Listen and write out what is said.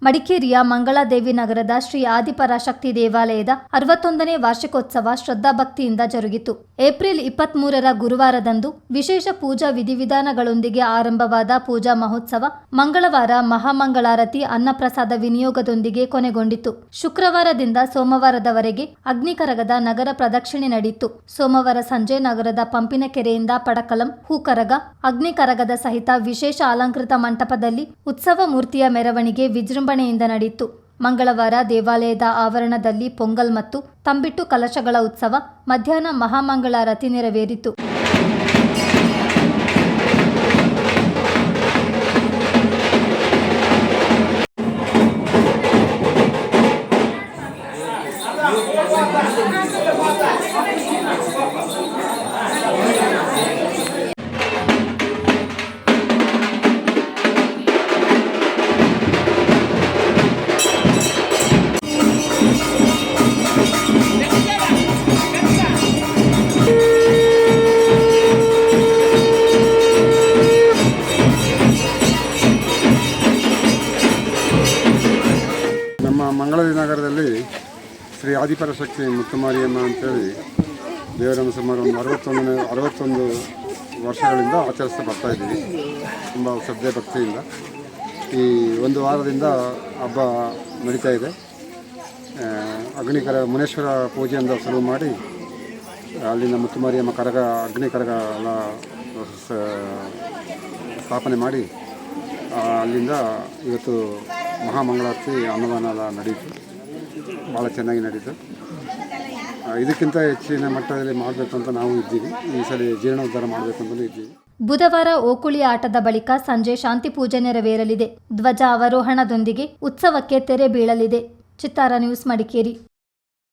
ಮಡಿಕೇರಿಯ ಮಂಗಳಾದೇವಿ ನಗರದ ಶ್ರೀ ಆದಿಪರಾಶಕ್ತಿ ದೇವಾಲಯದ 61ನೇ ವಾರ್ಷಿಕೋತ್ಸವ ಶ್ರದ್ಧಾಭಕ್ತಿಯಿಂದ ಜರುಗಿತು. ಏಪ್ರಿಲ್ 23ರ ಗುರುವಾರದಂದು ವಿಶೇಷ ಪೂಜಾ ವಿಧಿವಿಧಾನಗಳೊಂದಿಗೆ ಆರಂಭವಾದ ಪೂಜಾ ಮಹೋತ್ಸವ ಮಂಗಳವಾರ ಮಹಾಮಂಗಳಾರತಿ ಅನ್ನಪ್ರಸಾದ ವಿನಿಯೋಗದೊಂದಿಗೆ ಕೊನೆಗೊಂಡಿತು. ಶುಕ್ರವಾರದಿಂದ ಸೋಮವಾರದವರೆಗೆ ಅಗ್ನಿಕರಗದ ನಗರ ಪ್ರದಕ್ಷಿಣೆ ನಡೆಯಿತು. ಸೋಮವಾರ ಸಂಜೆ ನಗರದ ಪಂಪಿನಕೆರೆಯಿಂದ ಪಡಕಲಂ, ಹೂಕರಗ, ಅಗ್ನಿಕರಗದ ಸಹಿತ ವಿಶೇಷ ಅಲಂಕೃತ ಮಂಟಪದಲ್ಲಿ ಉತ್ಸವ ಮೂರ್ತಿಯ ಮೆರವಣಿಗೆ ವಿಜೃಂಭಣೆಯಿಂದ ನಡೆಯಿತು. ಮಂಗಳವಾರ ದೇವಾಲಯದ ಆವರಣದಲ್ಲಿ ಪೊಂಗಲ್ ಮತ್ತು ತಂಬಿಟ್ಟು ಕಲಶಗಳ ಉತ್ಸವ, ಮಧ್ಯಾಹ್ನ ಮಹಾಮಂಗಳಾರತಿ ನೆರವೇರಿತು. ನಮ್ಮ ಮಂಗಳಾದೇವಿ ನಗರದಲ್ಲಿ ಶ್ರೀ ಆದಿಪರಾಶಕ್ತಿ ಮುತ್ತುಮಾರಿಯಮ್ಮ ಅಂತೇಳಿ ದೇವರನ್ನು ಸುಮಾರು ಒಂದು 61 ವರ್ಷಗಳಿಂದ ಆಚರಿಸ್ತಾ ಬರ್ತಾಯಿದ್ದೀವಿ. ತುಂಬ ಶ್ರದ್ಧೆ ಭಕ್ತಿಯಿಂದ ಈ ಒಂದು ವಾರದಿಂದ ಹಬ್ಬ ನಡೀತಾ ಇದೆ. ಮುನೇಶ್ವರ ಪೂಜೆಯಿಂದ ಶುರು ಮಾಡಿ ಅಲ್ಲಿನ ಮುತ್ತುಮಾರಿಯಮ್ಮ ಅಗ್ನಿಕರಗ ಎಲ್ಲ ಸ್ಥಾಪನೆ ಮಾಡಿ ಅಲ್ಲಿಂದ ಇವತ್ತು ಮಹಾಮಂಗಳಾರತಿ ಅನ್ನದಾನ ಎಲ್ಲ ನಡೀತು. ಭಾಳ ಚೆನ್ನಾಗಿ ನಡೀತು. ಇದಕ್ಕಿಂತ ಹೆಚ್ಚಿನ ಮಟ್ಟದಲ್ಲಿ ಮಾಡಬೇಕು ಅಂತ ನಾವು ಇದ್ದೀವಿ. ಈ ಸಲ ಜೀರ್ಣೋದ್ಧಾರ ಮಾಡಬೇಕು ಅಂತಲೂ ಇದ್ದೀವಿ. ಬುಧವಾರ ಓಕುಳಿ ಆಟದ ಬಳಿಕ ಸಂಜೆ ಶಾಂತಿ ಪೂಜೆ ನೆರವೇರಲಿದೆ. ಧ್ವಜ ಅವರೋಹಣದೊಂದಿಗೆ ಉತ್ಸವಕ್ಕೆ ತೆರೆ ಬೀಳಲಿದೆ. ಚಿತ್ತಾರ ನ್ಯೂಸ್, ಮಡಿಕೇರಿ.